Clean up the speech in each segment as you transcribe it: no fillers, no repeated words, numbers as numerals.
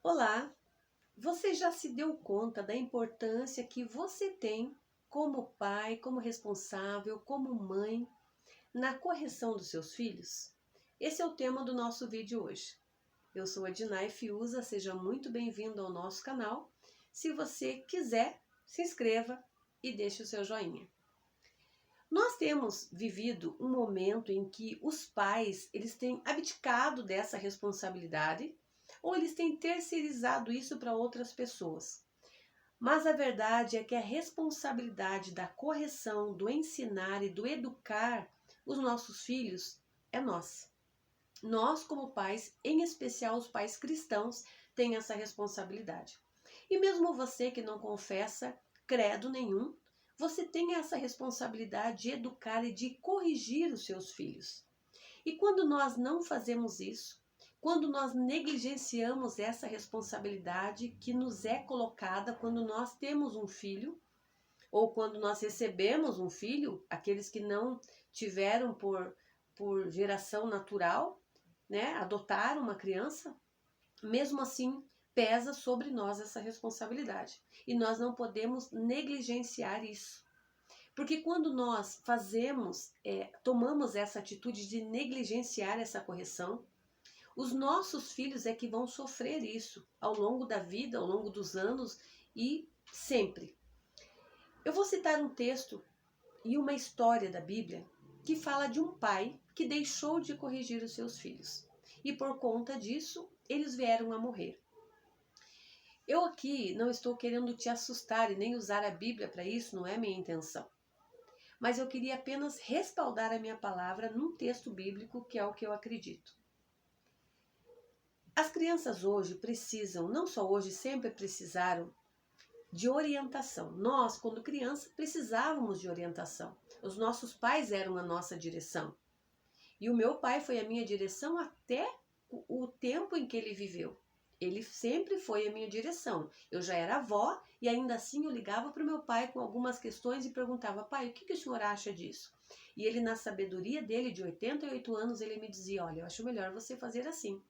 Olá, você já se deu conta da importância que você tem como pai, como responsável, como mãe na correção dos seus filhos? Esse é o tema do nosso vídeo hoje. Eu sou a Dinai Fiuza, seja muito bem-vindo ao nosso canal. Se você quiser, se inscreva e deixe o seu joinha. Nós temos vivido um momento em que os pais, eles têm abdicado dessa responsabilidade ou eles têm terceirizado isso para outras pessoas. Mas a verdade é que a responsabilidade da correção, do ensinar e do educar os nossos filhos é nossa. Nós, como pais, em especial os pais cristãos, têm essa responsabilidade. E mesmo você que não confessa credo nenhum, você tem essa responsabilidade de educar e de corrigir os seus filhos. E quando nós não fazemos isso, quando nós negligenciamos essa responsabilidade que nos é colocada quando nós temos um filho, ou quando nós recebemos um filho, aqueles que não tiveram por geração natural, né, adotaram uma criança, mesmo assim pesa sobre nós essa responsabilidade. E nós não podemos negligenciar isso. Porque quando nós tomamos essa atitude de negligenciar essa correção, os nossos filhos é que vão sofrer isso ao longo da vida, ao longo dos anos e sempre. Eu vou citar um texto e uma história da Bíblia que fala de um pai que deixou de corrigir os seus filhos. E por conta disso, eles vieram a morrer. Eu aqui não estou querendo te assustar e nem usar a Bíblia para isso, não é minha intenção. Mas eu queria apenas respaldar a minha palavra num texto bíblico que é o que eu acredito. As crianças hoje precisam, não só hoje, sempre precisaram de orientação. Nós, quando criança, precisávamos de orientação. Os nossos pais eram a nossa direção. E o meu pai foi a minha direção até o tempo em que ele viveu. Ele sempre foi a minha direção. Eu já era avó e ainda assim eu ligava para o meu pai com algumas questões e perguntava: pai, o que o senhor acha disso? E ele, na sabedoria dele, de 88 anos, ele me dizia: olha, eu acho melhor você fazer assim.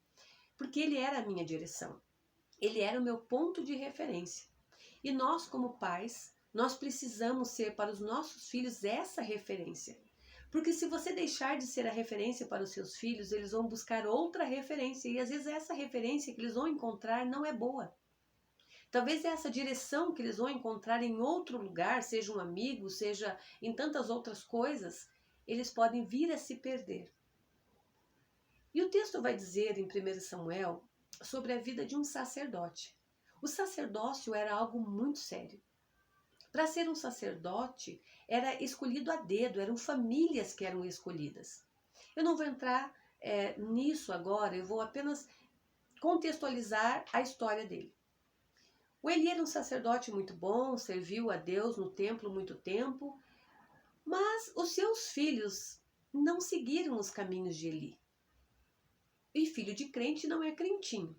Porque ele era a minha direção. Ele era o meu ponto de referência. E nós, como pais, nós precisamos ser para os nossos filhos essa referência. Porque se você deixar de ser a referência para os seus filhos, eles vão buscar outra referência. E às vezes essa referência que eles vão encontrar não é boa. Talvez essa direção que eles vão encontrar em outro lugar, seja um amigo, seja em tantas outras coisas, eles podem vir a se perder. E o texto vai dizer em 1 Samuel sobre a vida de um sacerdote. O sacerdócio era algo muito sério. Para ser um sacerdote, era escolhido a dedo, eram famílias que eram escolhidas. Eu não vou entrar nisso agora, eu vou apenas contextualizar a história dele. O Eli era um sacerdote muito bom, serviu a Deus no templo muito tempo, mas os seus filhos não seguiram os caminhos de Eli. E filho de crente não é crentinho,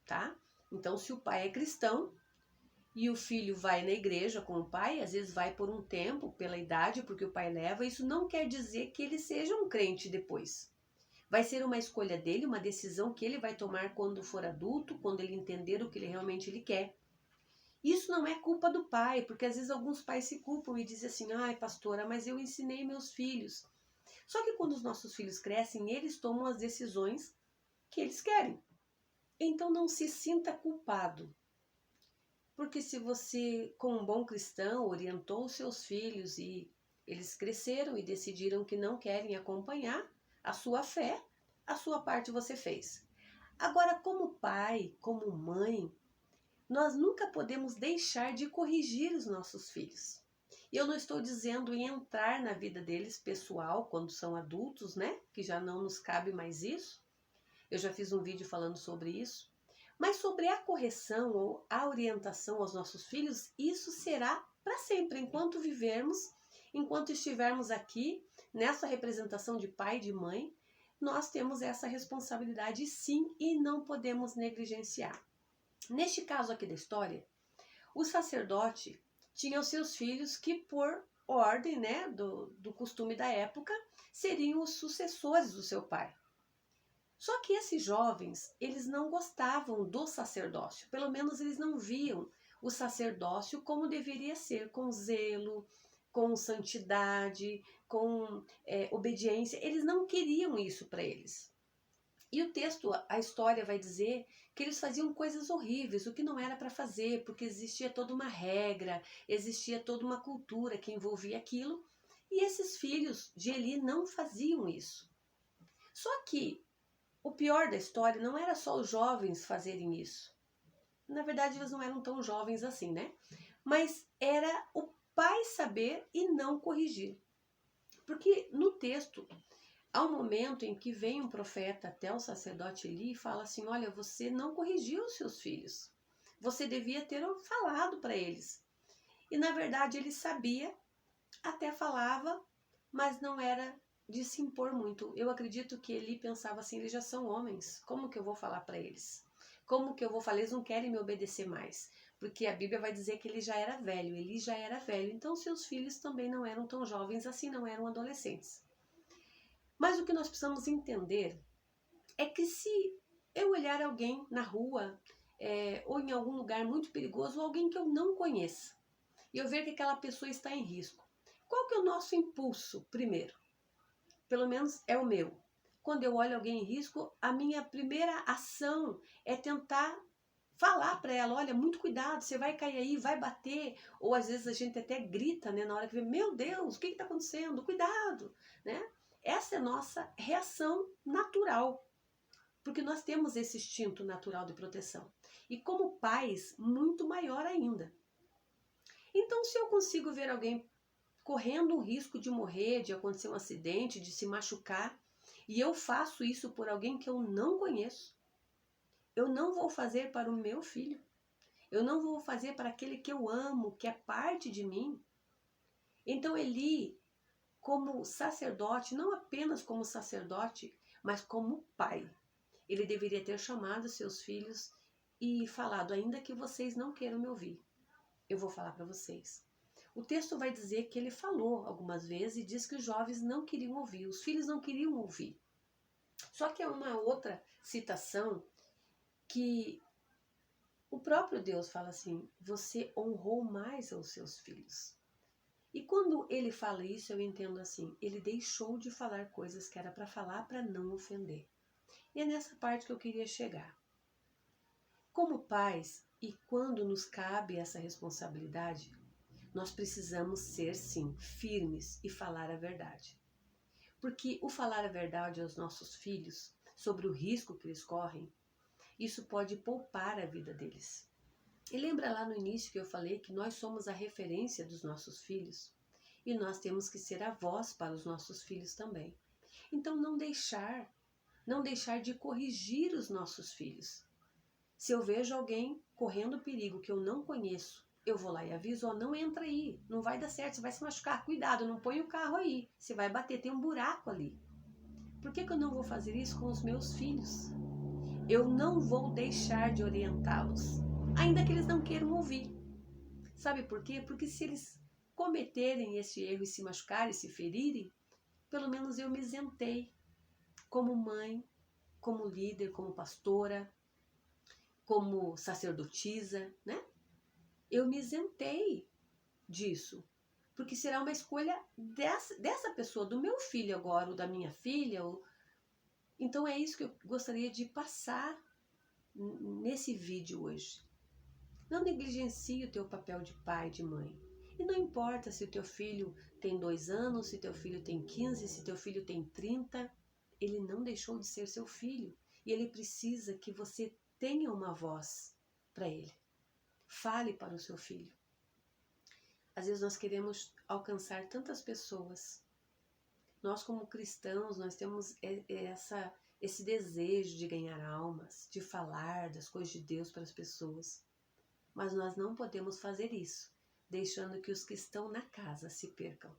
tá? Então, se o pai é cristão e o filho vai na igreja com o pai, às vezes vai por um tempo, pela idade, porque o pai leva, isso não quer dizer que ele seja um crente depois. Vai ser uma escolha dele, uma decisão que ele vai tomar quando for adulto, quando ele entender o que ele realmente quer. Isso não é culpa do pai, porque às vezes alguns pais se culpam e dizem assim: ai, pastora, mas eu ensinei meus filhos. Só que quando os nossos filhos crescem, eles tomam as decisões que eles querem. Então não se sinta culpado. Porque se você, como um bom cristão, orientou os seus filhos e eles cresceram e decidiram que não querem acompanhar a sua fé, a sua parte você fez. Agora, como pai, como mãe, nós nunca podemos deixar de corrigir os nossos filhos. E eu não estou dizendo em entrar na vida deles pessoal, quando são adultos, né? Que já não nos cabe mais isso. Eu já fiz um vídeo falando sobre isso. Mas sobre a correção ou a orientação aos nossos filhos, isso será para sempre, enquanto vivermos, enquanto estivermos aqui, nessa representação de pai e de mãe, nós temos essa responsabilidade sim e não podemos negligenciar. Neste caso aqui da história, o sacerdote tinha os seus filhos que, por ordem, do costume da época, seriam os sucessores do seu pai. Só que esses jovens, eles não gostavam do sacerdócio, pelo menos eles não viam o sacerdócio como deveria ser, com zelo, com santidade, com obediência. Eles não queriam isso para eles. E o texto, a história vai dizer que eles faziam coisas horríveis, o que não era para fazer, porque existia toda uma regra, existia toda uma cultura que envolvia aquilo, e esses filhos de Eli não faziam isso. Só que o pior da história não era só os jovens fazerem isso. Na verdade, eles não eram tão jovens assim, né? Mas era o pai saber e não corrigir. Porque no texto, há um momento em que vem um profeta até o sacerdote Eli e fala assim: olha, você não corrigiu os seus filhos. Você devia ter falado para eles. E na verdade ele sabia, até falava, mas não era de se impor muito. Eu acredito que Eli pensava assim: eles já são homens, como que eu vou falar para eles? Como que eu vou falar? Eles não querem me obedecer mais. Porque a Bíblia vai dizer que ele já era velho, Eli já era velho. Então seus filhos também não eram tão jovens assim, não eram adolescentes. Mas o que nós precisamos entender é que se eu olhar alguém na rua, ou em algum lugar muito perigoso, ou alguém que eu não conheça, e eu ver que aquela pessoa está em risco, qual que é o nosso impulso primeiro? Pelo menos é o meu. Quando eu olho alguém em risco, a minha primeira ação é tentar falar para ela: olha, muito cuidado, você vai cair aí, vai bater. Ou às vezes a gente até grita, né, na hora que vê: meu Deus, o que está acontecendo? Cuidado, né? Essa é a nossa reação natural, porque nós temos esse instinto natural de proteção. E como pais, muito maior ainda. Então, se eu consigo ver alguém correndo um risco de morrer, de acontecer um acidente, de se machucar, e eu faço isso por alguém que eu não conheço, eu não vou fazer para o meu filho. Eu não vou fazer para aquele que eu amo, que é parte de mim. Então Eli, como sacerdote, não apenas como sacerdote, mas como pai, ele deveria ter chamado seus filhos e falado: ainda que vocês não queiram me ouvir, eu vou falar para vocês. O texto vai dizer que ele falou algumas vezes e diz que os jovens não queriam ouvir, os filhos não queriam ouvir. Só que é uma outra citação que o próprio Deus fala assim: você honrou mais aos seus filhos. E quando ele fala isso, eu entendo assim: ele deixou de falar coisas que era para falar para não ofender. E é nessa parte que eu queria chegar. Como pais, e quando nos cabe essa responsabilidade, nós precisamos ser, sim, firmes e falar a verdade. Porque o falar a verdade aos nossos filhos sobre o risco que eles correm, isso pode poupar a vida deles. E lembra lá no início que eu falei que nós somos a referência dos nossos filhos? E nós temos que ser a voz para os nossos filhos também. Então não deixar de corrigir os nossos filhos. Se eu vejo alguém correndo perigo que eu não conheço, eu vou lá e aviso: ó, não entra aí, não vai dar certo, você vai se machucar, cuidado, não põe o carro aí, você vai bater, tem um buraco ali. Por que eu não vou fazer isso com os meus filhos? Eu não vou deixar de orientá-los, ainda que eles não queiram ouvir. Sabe por quê? Porque se eles cometerem esse erro e se machucarem, se ferirem, pelo menos eu me isentei como mãe, como líder, como pastora, como sacerdotisa, né? Eu me isentei disso, porque será uma escolha dessa pessoa, do meu filho agora, ou da minha filha. Então é isso que eu gostaria de passar nesse vídeo hoje. Não negligencie o teu papel de pai, de mãe. E não importa se o teu filho tem 2 anos, se teu filho tem 15, se teu filho tem 30, ele não deixou de ser seu filho. E ele precisa que você tenha uma voz para ele. Fale para o seu filho. Às vezes nós queremos alcançar tantas pessoas. Nós como cristãos, nós temos esse desejo de ganhar almas, de falar das coisas de Deus para as pessoas. Mas nós não podemos fazer isso, deixando que os que estão na casa se percam.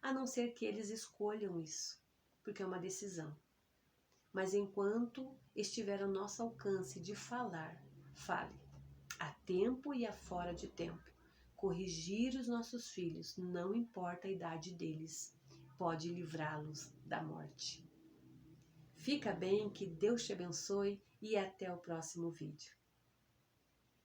A não ser que eles escolham isso, porque é uma decisão. Mas enquanto estiver ao nosso alcance de falar, fale. A tempo e a fora de tempo. Corrigir os nossos filhos, não importa a idade deles, pode livrá-los da morte. Fica bem, que Deus te abençoe e até o próximo vídeo.